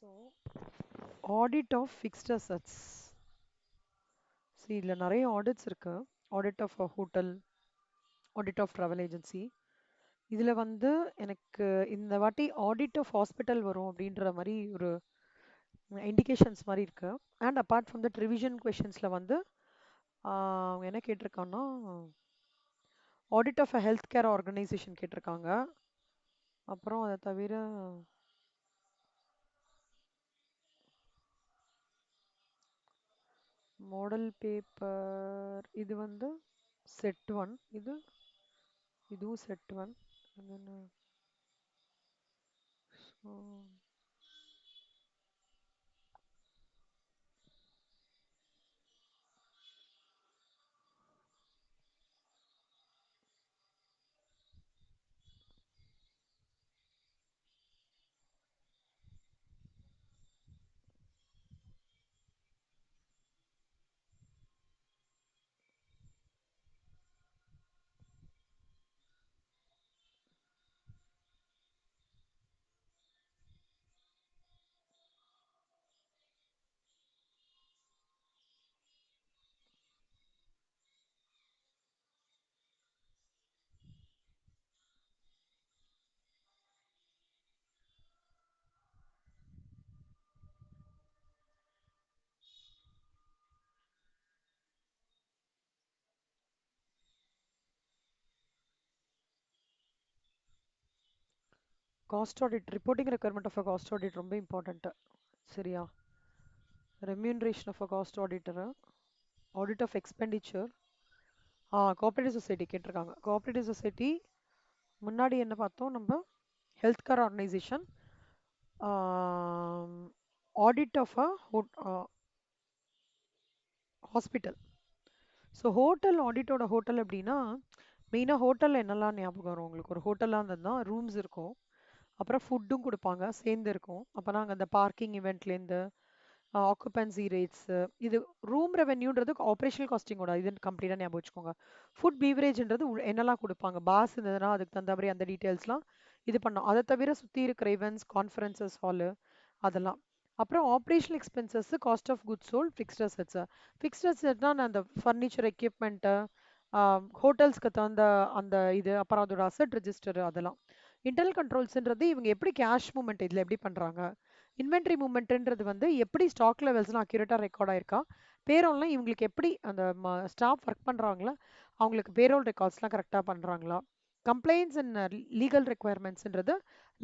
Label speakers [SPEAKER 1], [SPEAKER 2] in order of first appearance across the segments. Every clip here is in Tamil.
[SPEAKER 1] So, audit of fixed assets. See, இதுல நிறைய audits இருக்கு. Audit of a hotel, audit of travel agency. இதுல வந்து எனக்கு இந்த வாட்டி audit of hospital வரும் அப்படின்ற மாதிரி ஒரு இண்டிகேஷன்ஸ் மாதிரி இருக்கு. And apart from that revision கொஷின்ஸ்ல வந்து அவங்க என்ன கேட்டிருக்காங்கன்னா audit of a health care organisation கேட்டிருக்காங்க. அப்புறம் அதை தவிர மாடல் பேப்பர் இது வந்து செட் ஒன், இதுவும் set one. Cost audit reporting requirement of a cost audit ரொம்ப இம்பார்ட்டன்ட். சரியா? Remuneration of a cost auditor, audit of expenditure. Cooperative society கேட்டிருக்காங்க. கோஆபரேட்டிவ் சொசைட்டி முன்னாடி என்ன பார்த்தோம் நம்ம? Health care organisation, audit of a hospital. So hotel ஆடிட்டோட hotel அப்படின்னா மெயினாக ஹோட்டலில் என்னெல்லாம் ஞாபகம் வரும் உங்களுக்கு? ஒரு ஹோட்டலாக இருந்ததுன்னா ரூம்ஸ் இருக்கும், அப்புறம் ஃபுட்டும் கொடுப்பாங்க சேர்ந்து இருக்கும். அப்போ நாங்கள் அந்த பார்க்கிங் இவெண்ட்லேருந்து ஆக்குபென்சி ரேட்ஸு, இது ரூம் ரெவென்யூன்றது ஆப்ரேஷனல் காஸ்டிங்கோட இது கம்ப்ளீட்டாக ஞாபகம் வச்சுக்கோங்க. ஃபுட் பீவரேஜ்ன்றது என்னெல்லாம் கொடுப்பாங்க, பாஸ் இருந்ததுன்னா அதுக்கு தகுந்த மாதிரி அந்த டீட்டெயில்ஸ்லாம் இது பண்ணோம். அதை தவிர சுற்றி இருக்கிற ஈவெண்ட்ஸ், கான்ஃபரன்சஸ் ஹாலு, அதெல்லாம். அப்புறம் operational expenses, cost of goods sold, fixed assets. Fixed அசெட்னா அந்த ஃபர்னிச்சர் எக்யூப்மெண்ட்டு, ஹோட்டல்ஸ்க்கு தகுந்த அந்த இது, அப்புறம் அதோட அசெட் ரெஜிஸ்டர், அதெல்லாம். இன்டர்னல் கண்ட்ரோல்ஸ்ன்றது இவங்க எப்படி கேஷ் மூவ்மெண்ட் இதில் எப்படி பண்ணுறாங்க, இன்வென்ட்ரி மூவ்மெண்ட்ன்றது வந்து எப்படி ஸ்டாக் லெவல்ஸ்லாம் அக்யூரேட்டாக ரெக்கார்ட் ஆயிருக்கா, பேரோல்லாம் இவங்களுக்கு எப்படி அந்த ஸ்டாஃப் ஒர்க் பண்ணுறாங்களா அவங்களுக்கு பேரோல் ரெக்கார்ட்ஸ்லாம் கரெக்டாக பண்ணுறாங்களா, கம்ப்ளைண்ட்ஸ் அண்ட் லீகல் ரெக்குயர்மெண்ட்ஸ்ன்றது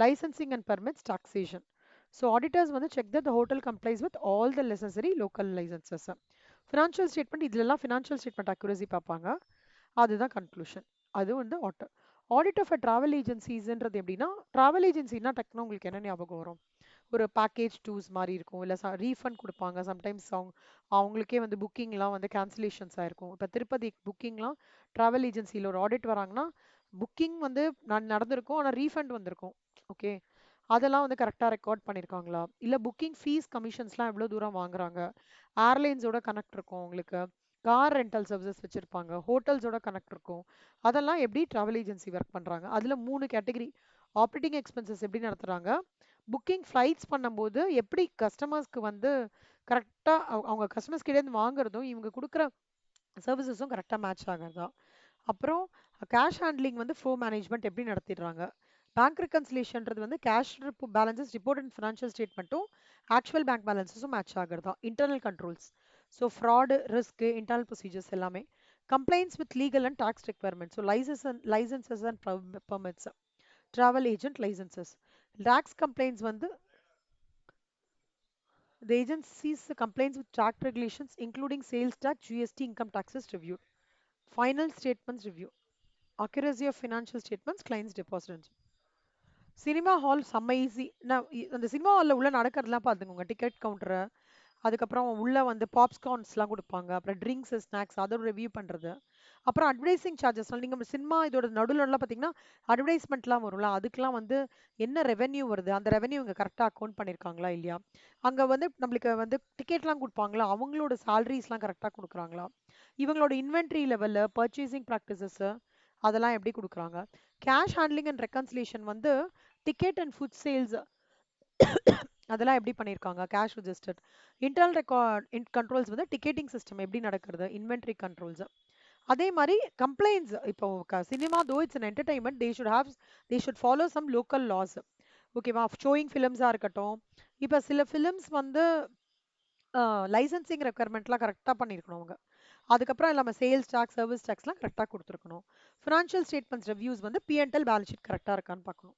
[SPEAKER 1] licensing and permits, taxation. So auditors வந்து check that the hotel complies with all the necessary local licences. Financial statement இதுலலாம் ஃபினான்ஷியல் ஸ்டேட்மெண்ட் அக்யூரசி பார்ப்பாங்க. அதுதான் கன்க்ளூஷன். அது வந்து ஆடிட் ஆஃப் அ ட்ராவல் ஏஜென்சிஸ்ன்றது எப்படின்னா, ட்ராவல் ஏஜென்சினா டக்குனு உங்களுக்கு என்ன ஞாபகம் வரும்? ஒரு பேக்கேஜ் டூர்ஸ் மாதிரி இருக்கும், இல்லை ரீஃபண்ட் கொடுப்பாங்க. சம்டைம்ஸ் அவங்களுக்கே வந்து புக்கிங்லாம் வந்து கேன்சலேஷன்ஸ் ஆயிருக்கும். இப்போ திருப்பதி புக்கிங்லாம் ட்ராவல் ஏஜென்சியில் ஒரு ஆடிட் வராங்கன்னா புக்கிங் வந்து நடந்திருக்கும், ஆனால் ரீஃபண்ட் வந்திருக்கும். ஓகே, அதெல்லாம் வந்து கரெக்டாக ரெக்கார்ட் பண்ணியிருக்காங்களா, இல்லை புக்கிங் ஃபீஸ் கமிஷன்ஸ்லாம் எவ்வளோ தூரம் வாங்குறாங்க, ஏர்லைன்ஸோட கனெக்ட் இருக்கும் உங்களுக்கு, கார் ரெண்டல் சர்வீசஸ் வச்சுருப்பாங்க, ஹோட்டல்ஸோட கனெக்ட் இருக்கும். அதெல்லாம் எப்படி ட்ராவல் ஏஜென்சி ஒர்க் பண்ணுறாங்க. அதில் 3 கேட்டகரி. ஆப்ரேட்டிங் எக்ஸ்பென்சஸ் எப்படி நடத்துகிறாங்க, புக்கிங் ஃப்ளைட்ஸ் பண்ணும்போது எப்படி கஸ்டமர்ஸ்க்கு வந்து கரெக்டாக அவங்க கஸ்டமர்ஸ் கிட்டேருந்து வாங்குறதும் இவங்க கொடுக்குற சர்வீசஸும் கரெக்டாக மேட்ச் ஆகிறதா. அப்புறம் கேஷ் ஹேண்ட்லிங் வந்து ஃப்ளோ மேனேஜ்மெண்ட் எப்படி நடத்திடுறாங்க. பேங்க் ரெக்கன்சிலேஷன்றது வந்து cash balances report and financial ஸ்டேட்மெண்ட்டும் ஆக்சுவல் பேங்க் பேலன்சஸும் மேட்ச் ஆகிறதா. Internal controls, so fraud risk, internal procedures எல்லாமே. Complaints with legal and tax requirements, so licences and permits, travel agent licences. Tax complaints வந்து the agency's complaints with tax regulations, including sales tax, GST, income taxes review. Final statements review. Accuracy of financial statements, clients deposits. Cinema hall செம்ம ஈஸி. நான் அந்த சினிமா ஹாலில் உள்ள நடக்கிறதுலாம் பார்த்துக்கோங்க. டிக்கெட் கவுண்டரு, அதுக்கப்புறம் உள்ள வந்து பாப்கார்ன்ஸ்லாம் கொடுப்பாங்க, அப்புறம் ட்ரிங்க்ஸ் ஸ்நாக்ஸ் அதோட ரிவ்யூ பண்ணுறது. அப்புறம் அட்வர்டைசிங் சார்ஜஸ்லாம் நீங்கள் சினிமா இதோட நடுலலாம் பார்த்தீங்கன்னா அட்வர்டைஸ்மெண்ட்லாம் வரும்ல, அதுக்கெலாம் வந்து என்ன ரெவென்யூ வருது, அந்த ரெவென்யூ இங்கே கரெக்டாக அக்கௌண்ட் பண்ணியிருக்காங்களா இல்லையா, அங்கே வந்து நம்மளுக்கு வந்து டிக்கெட்லாம் கொடுப்பாங்களா அவங்களோட சேலரிஸ்லாம் கரெக்டாக கொடுக்குறாங்களா, இவங்களோட இன்வென்ட்ரி லெவலில் பர்ச்சேசிங் ப்ராக்டிசஸ்ஸு அதெல்லாம் எப்படி கொடுக்குறாங்க. கேஷ் ஹேண்ட்லிங் அண்ட் ரெக்கன்சிலேஷன் வந்து டிக்கெட் அண்ட் ஃபுட் சேல்ஸ் அதெல்லாம் எப்படி பண்ணியிருக்காங்க? Cash registered. Internal record controls வந்து டிக்கெட்டிங் சிஸ்டம் எப்படி நடக்கிறது? Inventory controls. அதே மாதிரி கம்ப்ளைண்ட்ஸ் இப்போ cinema though it's an entertainment they should follow some local laws. ஓகேவா? ஷோயிங் ஃபிலிம்ஸாக இருக்கட்டும். இப்போ சில ஃபிலிம்ஸ் வந்து லைசன்சிங் ரெக்குயர்மெண்ட்லாம் கரெக்டாக பண்ணியிருக்கணும் அவங்க. அதுக்கப்புறம் இல்லாமல் சேல்ஸ் டாக்ஸ் சர்வீஸ் டாக்ஸ்லாம் கரெக்டாக கொடுத்துருக்கணும். ஃபினான்ஷியல் ஸ்டேட்மெண்ட்ஸ் ரிவ்யூஸ் வந்து பிஎன்எல் பேலன்ஸ் ஷீட் கரெக்டாக இருக்கான்னு பார்க்கணும்.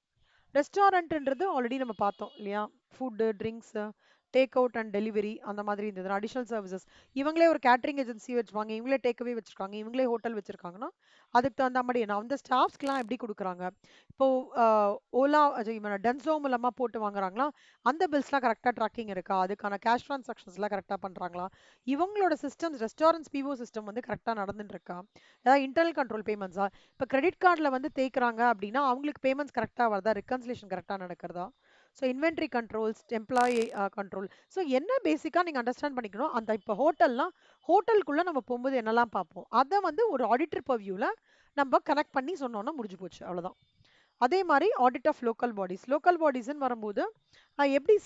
[SPEAKER 1] ரெஸ்டாரண்ட்ன்றது ஆல்ரெடி நம்ம பார்த்தோம் இல்லையா? Food, drinks, take out and delivery அந்த மாதிரி இருந்தது. அடிஷனல் சர்வீசஸ் இவங்களே ஒரு கேட்டரிங் ஏஜென்சி வச்சுருவாங்க, இவங்களே டேக்அவே வச்சுருக்காங்க, இவங்களே ஹோட்டல் வச்சுருக்காங்கன்னா அதுக்கு தகுந்த மாதிரி நான் அந்த ஸ்டாஃப்ஸ்க்குலாம் எப்படி கொடுக்குறாங்க? இப்போ ஓலா டென்சோ மூலமாக போட்டு வாங்குறாங்களா? அந்த பில்ஸ்லாம் கரெக்டாக ட்ராக்கிங் இருக்கா? அதுக்கான கேஷ் ட்ரான்சாக்ஷன்ஸ்லாம் கரெக்டாக பண்ணுறாங்களா? இவங்களோட சிஸ்டம்ஸ் ரெஸ்டாரண்ட்ஸ் பிஓ சிஸ்டம் வந்து கரெக்டாக நடந்துட்டு இருக்கா? ஏதாவது இன்டர்னல் கண்ட்ரோல் பேமெண்ட்ஸா? இப்போ கிரெடிட் கார்டில் வந்து தேய்க்கிறாங்க அப்படின்னா அவங்களுக்கு பேமெண்ட்ஸ் கரெக்டாக வருதா? ரெக்கன்சிலேஷன் கரெக்டாக நடக்கிறதா? So inventory controls, employee control. So என்ன பேசிக்காக நீங்கள் அண்டர்ஸ்டாண்ட் பண்ணிக்கணும், அந்த இப்போ ஹோட்டல்னா ஹோட்டலுக்குள்ளே நம்ம போகும்போது என்னெல்லாம் பார்ப்போம், அதை வந்து ஒரு ஆடிட்டர் பர்வியூவில் நம்ம கனெக்ட் பண்ணி சொன்னோன்னா முடிஞ்சு போச்சு, அவ்வளோதான். அதே மாதிரி ஆடிட் ஆஃப் லோக்கல் பாடிஸ்ன்னு வரும்போது எப்படி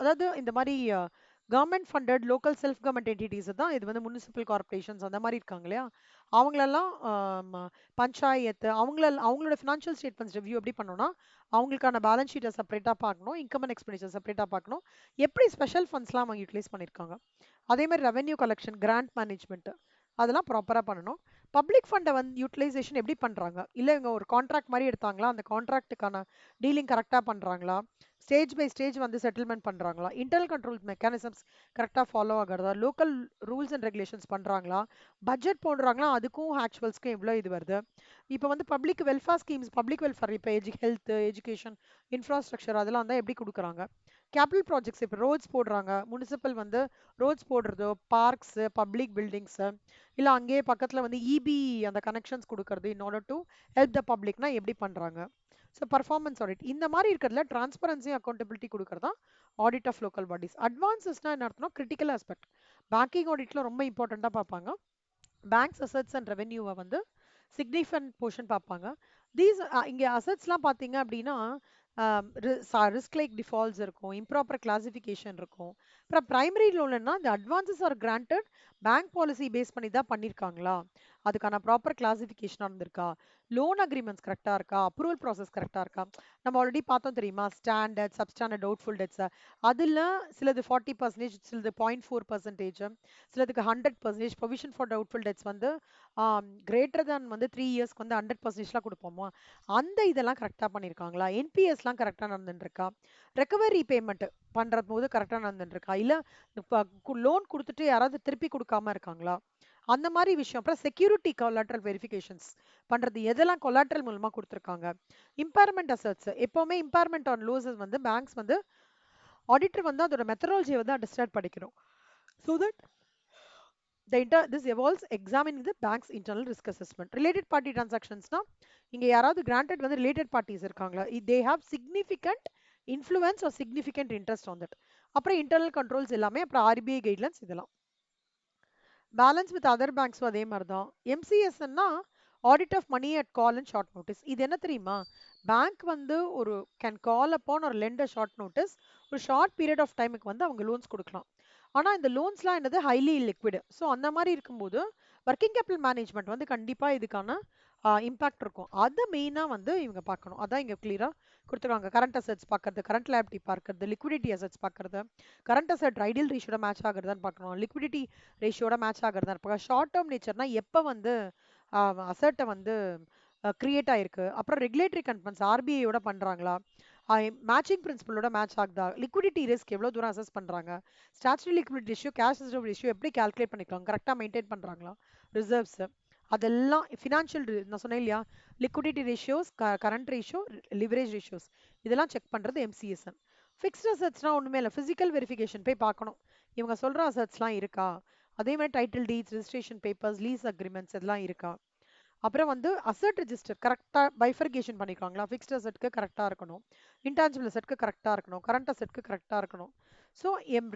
[SPEAKER 1] அதாவது இந்த மாதிரி government funded local self government entities தான் இது வந்து முனிசிபல் கார்பரேஷன்ஸ் அந்த மாதிரி இருக்காங்க இல்லையா? அவங்களெல்லாம் பஞ்சாயத்து அவங்களோட ஃபினான்ஷியல் ஸ்டேட்மெண்ட்ஸ் ரிவ்யூ எப்படி பண்ணணும்னா அவங்களுக்கான பேலன்ஸ் ஷீட்டை செப்பரேட்டாக பார்க்கணும், இன்கம் அண்ட் எக்ஸ்பெண்டிச்சர் செப்பரேட்டாக பார்க்கணும், எப்படி ஸ்பெஷல் ஃபண்ட்ஸ்லாம் அவங்க யூட்டிலைஸ் பண்ணியிருக்காங்க. அதே மாதிரி ரெவென்யூ கலெக்ஷன், கிராண்ட் மேனேஜ்மெண்ட் அதெல்லாம் ப்ராப்பராக பண்ணணும். பப்ளிக் ஃபண்டை வந்து யூட்டிலைசேஷன் எப்படி பண்ணுறாங்க, இல்லை இவங்க ஒரு கான்ட்ராக்ட் மாதிரி எடுத்தாங்களா, அந்த கான்ட்ராக்ட்டுக்கான டீலிங் கரெக்டாக பண்ணுறாங்களா, ஸ்டேஜ் பை ஸ்டேஜ் வந்து செட்டில்மெண்ட் பண்ணுறாங்களா, இன்டர்னல் கண்ட்ரோல் மெக்கானிசம்ஸ் கரெக்டாக ஃபாலோ ஆகிறதா, லோக்கல் ரூல்ஸ் அண்ட் ரெகுலேஷன்ஸ் பண்ணுறாங்களா, பட்ஜெட் போடுறாங்களா, அதுக்கும் ஆக்சுவல்ஸ்க்கும் எவ்வளோ இது வருது. இப்போ வந்து public welfare schemes, public welfare இப்போ ஹெல்த், எஜுகேஷன், இன்ஃப்ராஸ்ட்ரக்சர் அதெல்லாம் தான் எப்படி கொடுக்குறாங்க. கேபிட்டல் ப்ராஜெக்ட்ஸ் இப்போ ரோட்ஸ் போடுறாங்க, முனிசிபல் வந்து ரோட்ஸ் போடுறதோ, பார்க்ஸு, பப்ளிக் பில்டிங்ஸு, இல்லை அங்கேயே பக்கத்தில் வந்து இபி அந்த கனெக்ஷன்ஸ் கொடுக்கறது in order to help the பப்ளிக்னா எப்படி பண்ணுறாங்க. ஸோ பர்ஃபார்மன்ஸ் ஆடிட் இந்த மாதிரி இருக்கிறதுல டிரான்ஸ்பரன்சி அக்கௌண்டபிலிட்டி கொடுக்கறதா ஆடிட் ஆஃப் லோக்கல் பாடிஸ். அட்வான்சஸ்னா என்ன அர்த்தம்னா கிரிட்டிக்கல் ஆஸ்பெக்ட். பேங்கிங் ஆடிட்ல ரொம்ப இம்பார்ட்டண்ட்டாக பார்ப்பாங்க. பேங்க்ஸ் அசட்ஸ் அண்ட் ரெவென்யூவை வந்து சிக்னிஃபிகண்ட் போர்ஷன் பார்ப்பாங்க. தீஸ் இங்கே அசட்ஸ்லாம் பார்த்தீங்க அப்படின்னா ரிஸ்க் லைக் டிஃபால்ட்ஸ் இருக்கும், இம்ப்ராப்பர் கிளாசிஃபிகேஷன் இருக்கும். அப்புறம் பிரைமரி லோன்னா இந்த advances are granted bank policy base பண்ணி தான் பண்ணியிருக்காங்களா, அதுக்கான ப்ராப்பர் கிளாசிஃபிகேஷனாக இருந்திருக்கா, லோன் அக்ரிமெண்ட்ஸ் கரெக்டாக இருக்கா, அப்ரூவல் ப்ராசஸ் கரெக்டாக இருக்கா. நம்ம ஆல்ரெடி பார்த்தோம் தெரியுமா, ஸ்டாண்டர்ட் சப்ஸ்டாண்டர்ட் டவுட்ஃபுல் டெட்ஸ். அதில் சிலது 40%, சிலது 0.4%, சிலதுக்கு 100%. ப்ரொவிஷன் ஃபார் டவுட்ஃபுல் டெட்ஸ் வந்து கிரேட்டர் தேன் வந்து 3 இயர்ஸ்க்கு வந்து 100%லாம் கொடுப்போமா, அந்த இதெல்லாம் கரெக்டாக பண்ணியிருக்காங்களா, என்பிஎஸ்லாம் கரெக்டாக நடந்துட்டுருக்கா, ரெக்கவரி பேமெண்ட் பண்ணுற போது கரெக்டாக நடந்துட்டுருக்கா, இல்லை இப்போ லோன் கொடுத்துட்டு யாராவது திருப்பி கொடுக்காம இருக்காங்களா, அந்த மாதிரி விஷயம். அப்புறம் செக்யூரிட்டி கொலாட்ரல் வெரிஃபிகேஷன்ஸ் பண்ணுறது, எதெல்லாம் கொலாட்ரல் மூலமாக கொடுத்துருக்காங்க. இம்பேர்மெண்ட் அசட்ஸ் எப்போவுமே இம்பேர்மெண்ட் ஆன் லோசஸ் வந்து பேங்க்ஸ் வந்து ஆடிட்டர் வந்து அதோட மெத்தடாலஜியை வந்து அண்டர்ஸ்டாண்ட் படிக்கணும். So that this evolves examining the bank's internal risk assessment. Related party transactionsனா இங்க யாராவது granted வந்து related parties இருக்காங்களா, they have significant influence or significant interest on that. அப்புறம் internal controls எல்லாமே, அப்புறம் RBI guidelines இதெல்லாம். பேலன்ஸ் வித் அதர் பேங்க்ஸும் அதே மாதிரி தான். எம்சிஎஸ்ன்னா audit of money at call and short notice. இது என்ன தெரியுமா, பேங்க் வந்து ஒரு கேன் கால் அப்பான் ஒரு லெண்ட் அ ஷார்ட் நோட்டீஸ், ஒரு ஷார்ட் பீரியட் ஆஃப் டைமுக்கு வந்து அவங்க லோன்ஸ் கொடுக்கலாம். ஆனால் இந்த லோன்ஸ்லாம் என்னது ஹைலி லிக்விட். ஸோ அந்த மாதிரி இருக்கும்போது ஒர்க்கிங் கேபிட்டல் மேனேஜ்மெண்ட் வந்து கண்டிப்பாக இதுக்கான இம்பாக்ட் இருக்கும். அதை மெயினாக வந்து இவங்க பார்க்கணும். அதான் இங்கே கிளியராக கொடுத்துருவாங்க. கரண்ட் அசட்ஸ் பார்க்கறது, கரண்ட் லேபிலிட்டி பார்க்கறது, லிக்விடிட்டி அசட்ஸ் பார்க்கறது, கரண்ட் அசட் ஐடியல் ரேஷியோட மேட்ச் ஆகுறதான்னு பார்க்கணும், லிக்விடிட்டி ரேஷியோட மேட்ச் ஆகிறதா இருப்பாங்க. ஷார்ட் டேர்ம் நேச்சர்னா எப்போ வந்து அசட்டை வந்து கிரியேட் ஆயிருக்கு, அப்புறம் ரெகுலேட்டரி கன்ஃபரன்ஸ் ஆர்பிஐயோட பண்ணுறாங்களா, மேட்சிங் பிரின்சிபலோட மேட்ச் ஆகுதா, லிக்விடிட்டி ரிஸ்க் எவ்வளோ தூரம் அசஸ் பண்ணுறாங்க, statutory liquidity ratio, cash reserve ratio எப்படி கால்குலேட் பண்ணிக்கலாம், கரெக்டாக மெயின்டைன் பண்ணுறாங்களா ரிசர்வ்ஸ், அதெல்லாம் ஃபினான்ஷியல் நான் சொன்னேன் இல்லையா, liquidity ratios, current ratio, leverage ratios இதெல்லாம் செக் பண்ணுறது எம்சிஎஸ்என். ஃபிக்ஸ்ட் அசட்ஸ்னா ஒன்றுமே இல்லை, ஃபிசிக்கல் வெரிஃபிகேஷன் போய் பார்க்கணும் இவங்க சொல்கிற அசட்ஸ்லாம் இருக்கா, அதே மாதிரி title deeds, registration papers, lease agreements இதெல்லாம் இருக்கா. அப்புறம் வந்து அசட் ரெஜிஸ்டர் கரெக்டாக பைஃபர்கேஷன் பண்ணிக்கலாம், ஃபிக்ஸ்ட் அசட்க்கு கரெக்டாக இருக்கணும், இன்டான்ஜிபிள் அசட்க்கு கரெக்டாக இருக்கணும், கரண்ட் அசட்க்கு கரெக்டாக இருக்கணும். ஸோ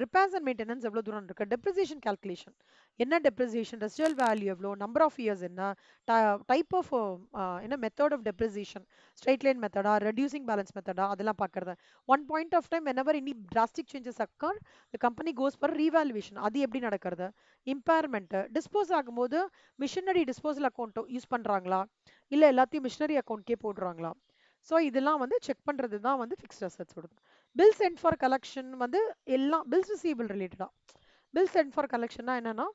[SPEAKER 1] ரிப்பேர்ஸ் அண்ட் மெயின்டெனன்ஸ் எவ்வளோ தூரம் இருக்கு, டெப்ரிசியேஷன் கால்குலேஷன் என்ன, டெப்ரிசியேஷன் ரெசிடுவல் வேல்யூ எவ்வளோ, நம்பர் ஆஃப் இயர்ஸ் என்ன, டைப் ஆஃப் என்ன method of depreciation, straight line மெத்தடா, ரெடியூசிங் பேலன்ஸ் மெத்தடா, அதெல்லாம் பார்க்கறது. One point of time whenever any drastic changes occur the company goes for revaluation, அது எப்படி நடக்கிறது, இம்பேர்மெண்ட், டிஸ்போஸ் ஆகும்போது மிஷினரி டிஸ்போசல் அக்கௌண்ட் யூஸ் பண்றாங்களா இல்ல எல்லாத்தையும் மிஷினரி அக்கௌண்ட்கே போடுறாங்களா. ஸோ இதெல்லாம் வந்து செக் பண்றது தான் வந்து ஃபிக்ஸ்ட் அசெட்ஸ் வருது. பில் சென்ட் ஃபார் கலெக்ஷன் வந்து எல்லாம் பில்ஸ் ரிசீவபிள் ரிலேட்டடா. பில் சென்ட் ஃபார் கலெக்ஷன்னா என்னன்னா,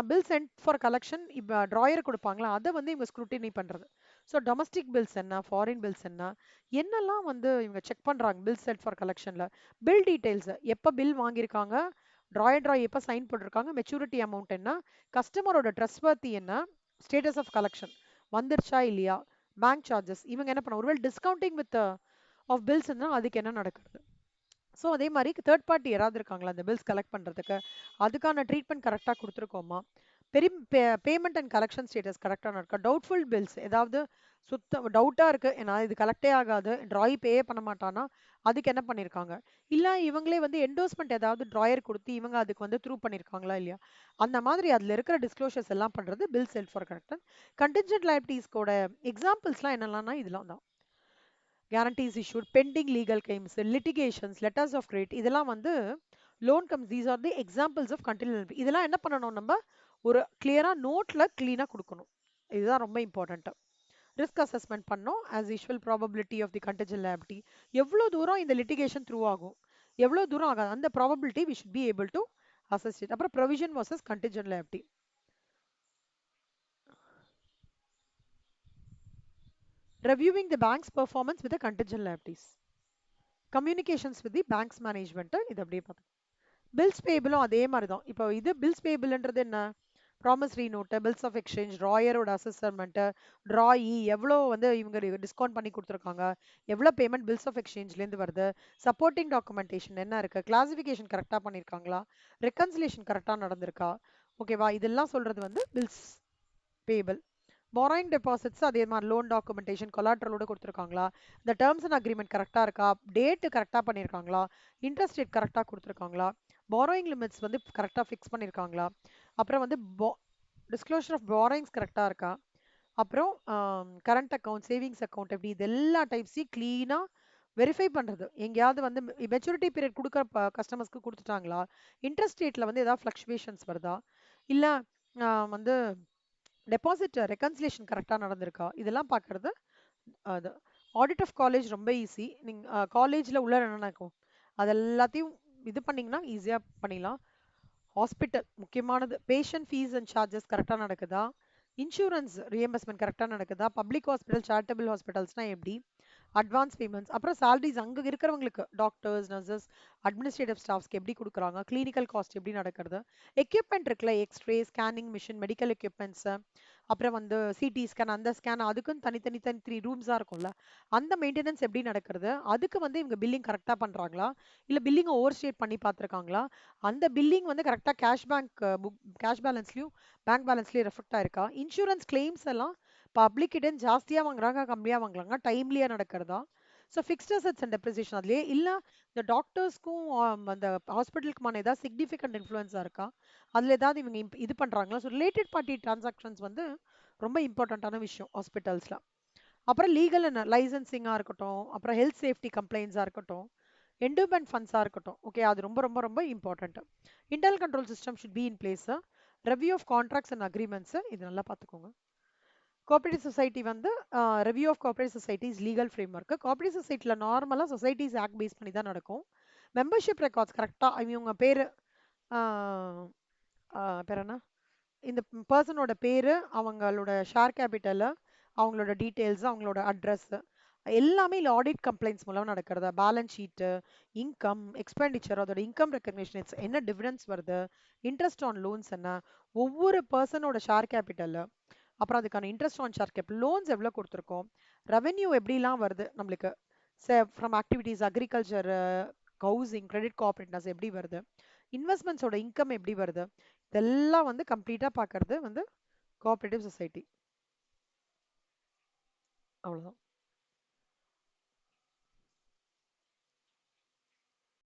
[SPEAKER 1] பில் சென்ட் ஃபார் கலெக்ஷன் இப்போ ட்ராயர் கொடுப்பாங்களா அதை வந்து இவங்க ஸ்க்ரூட்டினி பண்றது. ஸோ டொமஸ்டிக் பில்ஸ் என்ன, ஃபாரின் பில்ஸ் என்ன, என்னெல்லாம் வந்து இவங்க செக் பண்றாங்க பில் சென்ட் ஃபார் கலெக்ஷன்ல. பில் டீடைல்ஸ், எப்போ பில் வாங்கியிருக்காங்க, ட்ராய் எப்போ சைன் போட்டிருக்காங்க, மெச்சூரிட்டி அமௌண்ட் என்ன, கஸ்டமரோட ட்ரஸ்ட்வர்த்தி என்ன, ஸ்டேட்டஸ் ஆஃப் கலெக்ஷன் வந்துருச்சா இல்லையா, பேங்க் சார்ஜஸ், இவங்க என்ன பண்ண ஒருவேளை டிஸ்கவுண்டிங் வித் ஆஃப் பில்ஸ் இருந்தால் அதுக்கு என்ன நடக்குது. ஸோ அதே மாதிரி தேர்ட் பார்ட்டி யாராவது இருக்காங்களா அந்த பில்ஸ் கலெக்ட் பண்ணுறதுக்கு, அதுக்கான ட்ரீட்மெண்ட் கரெக்டாக கொடுத்துருக்கோமா, பேமெண்ட் அண்ட் கலெக்ஷன் ஸ்டேட்டஸ் கரெக்டாக இருக்கா, டவுட்ஃபுல் பில்ஸ் ஏதாவது சுத்த டவுட்டாக இருக்குது ஏன்னா இது கலெக்டே ஆகாது, ட்ராய் பே பண்ண மாட்டானா அதுக்கு என்ன பண்ணியிருக்காங்க, இல்லை இவங்களே வந்து என்டோஸ்மெண்ட் ஏதாவது ட்ராயர் கொடுத்து இவங்க அதுக்கு வந்து த்ரூ பண்ணியிருக்காங்களா இல்லையா, அந்த மாதிரி அதில் இருக்கிற டிஸ்க்ளோஷர்ஸ் எல்லாம் பண்ணுறது பில் செல்ஃப் ஃபார் கரெக்டாக. கண்டின்ஜென்ட் லைபிலிட்டிஸ்கோட எக்ஸாம்பிள்ஸ்லாம் என்னெல்லாம்னா இதெல்லாம் தான். guarantees issued, pending legal claims, litigations, letters of credit, இதெல்லாம் வந்து loan comes, these are the examples of contingent liability. இதெல்லாம் என்ன பண்ணணும் நம்ம ஒரு கிளியரா நோட்ல கிளீனா கொடுக்கணும், இதுதான் ரொம்ப இம்பார்ட்டன்ட். ரிஸ்க் அசஸ்மெண்ட் பண்ணோம் as usual, probability of the contingent liability, எவ்வளோ தூரம் இந்த litigation த்ரூ ஆகும், எவ்வளோ தூரம் ஆகாது, அந்த probability we should be able to assess it. அப்புறம் provision versus contingent liability. Reviewing the bank's performance with the contingent liabilities. Communications with the bank's management, இது அப்படியே பார்த்து. பில்ஸ் பேபிளும் அதே மாதிரி தான். இப்போ இது பில்ஸ் பேபிள்ன்றது என்ன, promissory note, bills of exchange, ராயரோட அசஸ்மெண்ட்டு, ட்ராயி எவ்வளோ வந்து இவங்க டிஸ்கவுண்ட் பண்ணி கொடுத்துருக்காங்க, எவ்வளோ பேமெண்ட் பில்ஸ் ஆஃப் எக்ஸ்சேஞ்ச்லேருந்து வருது, சப்போர்ட்டிங் டாக்குமெண்டேஷன் என்ன இருக்குது, கிளாசிஃபிகேஷன் கரெக்டாக பண்ணியிருக்காங்களா, ரெக்கன்சிலேஷன் கரெக்டாக நடந்திருக்கா, ஓகேவா, இதெல்லாம் சொல்கிறது வந்து பில்ஸ் பேபிள். borrowing டெபாசிட்ஸ் அதே மாதிரி லோன் டாக்குமெண்டேஷன் கொலாட்ரலோட கொடுத்துருக்காங்களா, இந்த டேர்ம்ஸ் அண்ட் அக்ரிமெண்ட் கரெக்டாக இருக்கா, டேட்டு கரெக்டாக பண்ணியிருக்காங்களா, இன்ட்ரெஸ்ட் ரேட் கரெக்டாக கொடுத்துருக்காங்களா, borrowing லிமிட்ஸ் வந்து கரெக்டாக ஃபிக்ஸ் பண்ணியிருக்காங்களா, அப்புறம் வந்து டிஸ்க்ளோஷர் ஆஃப் borrowings கரெக்டாக இருக்கா, அப்புறம் கரண்ட் அக்கௌண்ட், சேவிங்ஸ் அக்கௌண்ட் எப்படி, இது எல்லா டைப்ஸையும் க்ளீனாக வெரிஃபை பண்ணுறது. எங்கேயாவது வந்து மெச்சூரிட்டி பீரியட் கொடுக்குற கஸ்டமர்ஸ்க்கு கொடுத்துட்டாங்களா, இன்ட்ரெஸ்ட் ரேட்டில் வந்து ஏதாவது ஃப்ளக்சுவேஷன்ஸ் வருதா, இல்லை வந்து டெபாசிட் ரெக்கன்சிலேஷன் கரெக்டாக நடந்திருக்கா, இதெல்லாம் பார்க்கறது. அது ஆடிட் ஆஃப் காலேஜ் ரொம்ப ஈஸி. நீங்கள் காலேஜில் உள்ள என்ன நடக்கும் அது எல்லாத்தையும் இது பண்ணிங்கன்னா ஈஸியாக பண்ணிடலாம். ஹாஸ்பிட்டல் முக்கியமானது, பேஷண்ட் ஃபீஸ் அண்ட் சார்ஜஸ் கரெக்டாக நடக்குதா, இன்சூரன்ஸ் ரீஎம்பர்ஸ்மெண்ட் கரெக்டாக நடக்குதா, பப்ளிக் ஹாஸ்பிட்டல் சேரிட்டபிள் ஹாஸ்பிட்டல்ஸ்னால் எப்படி, அட்வான்ஸ் பேமெண்ட்ஸ், அப்புறம் சாலரிஸ் அங்கே இருக்கிறவங்களுக்கு டாக்டர்ஸ் நர்சஸ் அட்மினிஸ்ட்ரேட்டிவ் ஸ்டாஃப்ஸ்க்கு எப்படி கொடுக்குறாங்க, கிளினிக்கல் காஸ்ட் எப்படி நடக்கிறது, எக்யூப்மெண்ட் இருக்குல்ல, x-ray scanning machine, medical equipments, அப்புறம் வந்து சிடி ஸ்கேன், அந்த ஸ்கேன் அதுக்குன்னு தனித்தனி 3 ரூம்ஸாக இருக்கும்ல, அந்த மெயின்டெனன்ஸ் எப்படி நடக்கிறது, அதுக்கு வந்து இவங்க பில்லிங் கரெக்டாக பண்ணுறாங்களா இல்லை பில்லிங்கை ஓவர் ஸ்டேட் பண்ணி பார்த்துருக்காங்களா, அந்த பில்லிங் வந்து கரெக்டாக கேஷ் பேலன்ஸ்லையும் பேங்க் பேலன்ஸ்லையும் ரெஃப்ளெக்ட் ஆயிருக்கா, இன்சூரன்ஸ் கிளைம்ஸ் எல்லாம் பப்ளிக்கிட்ட ஜாஸ்தியாக வாங்குறாங்க கம்மியாக வாங்கலாங்க, டைம்லியாக நடக்கிறதா. So fixed assets and depreciation அதுலேயே இல்லை, இந்த டாக்டர்ஸ்க்கும் அந்த ஹாஸ்பிட்டலுக்குமான ஏதாவது சிக்னிஃபிகண்ட் இன்ஃப்ளூயன்ஸாக இருக்கா, அதில் ஏதாவது இவங்க இது பண்ணுறாங்களா. ஸோ ரிலேட்டட் பார்ட்டி டிரான்சாக்ஷன்ஸ் வந்து ரொம்ப இம்பார்ட்டண்ட்டான விஷயம் ஹாஸ்பிட்டல்ஸில். அப்புறம் லீகல் அண்ட் லைசன்சிங்காக இருக்கட்டும், அப்புறம் ஹெல்த் சேஃப்டி கம்ப்ளைண்ட்ஸாக இருக்கட்டும், என்டோமெண்ட் ஃபண்ட்ஸாக இருக்கட்டும், ஓகே, அது ரொம்ப ரொம்ப ரொம்ப important. Internal control system should be in place. Review of contracts and agreements இது நல்லா பார்த்துக்கோங்க. கோஆபரேட்டிவ் சொசைட்டி வந்து review of cooperative societies legal framework. Cooperative சொசைட்டியில் நார்மலாக சொசைட்டிஸ் ஆக்ட் பேஸ் பண்ணி தான் நடக்கும். மெம்பர்ஷிப் ரெக்கார்ட்ஸ் கரெக்டாக இவங்க பேர் பேர் என்ன, இந்த பர்சனோட பேர், அவங்களோட ஷேர் கேபிட்டலு, அவங்களோட டீட்டெயில்ஸ், அவங்களோட அட்ரஸ் எல்லாமே இல்லை ஆடிட் கம்ப்ளைண்ட்ஸ் மூலம் நடக்கிறதா, பேலன்ஸ் ஷீட்டு, இன்கம் எக்ஸ்பெண்டிச்சர், அதோட இன்கம் ரெக்கக்னிஷன் என்ன டிவிடன்ஸ் வருது, இன்ட்ரெஸ்ட் ஆன் லோன்ஸ் என்ன, ஒவ்வொரு பர்சனோட ஷேர் கேபிட்டல், அப்புறம் அதுக்கான interest on share capital, loans எவ்வளோ கொடுத்துருக்கோம், ரெவென்யூ எப்படிலாம் வருது நம்மளுக்கு from activities, agriculture, housing, credit cooperatives எப்படி வருது, இன்வெஸ்ட்மெண்ட்ஸோட இன்கம் எப்படி வருது, இதெல்லாம் வந்து கம்ப்ளீட்டாக பார்க்கறது வந்து கோஆப்ரேட்டிவ் சொசைட்டி. அவ்வளோதான்.